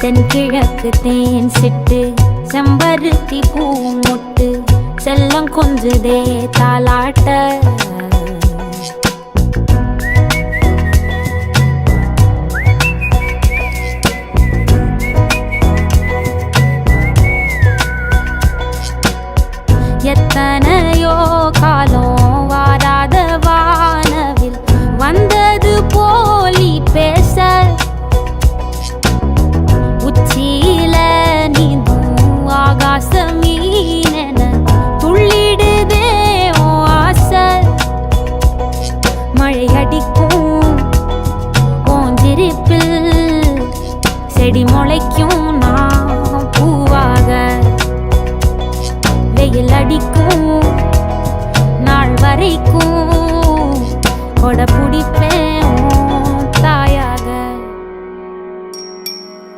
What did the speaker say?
தென்கிழக்கு தேன் சிட்டு செம்பருத்தி பூ முட்டு செல்லம் கொஞ்சுதே தாலாட்ட எத்தனையோ காலம் வாராத வானவில் வந்தது போலி பேச உச்சியில நீந்தும் ஆகாச மீனென துள்ளிடுதே ஆசை மழை அடிக்கும் ஓஞ்சிருப்பில் செடி முளைக்கும் நான் பூவாக வெயில் அடிக்கும் நாள் வரைக்கும் கொடை பிடிப்ப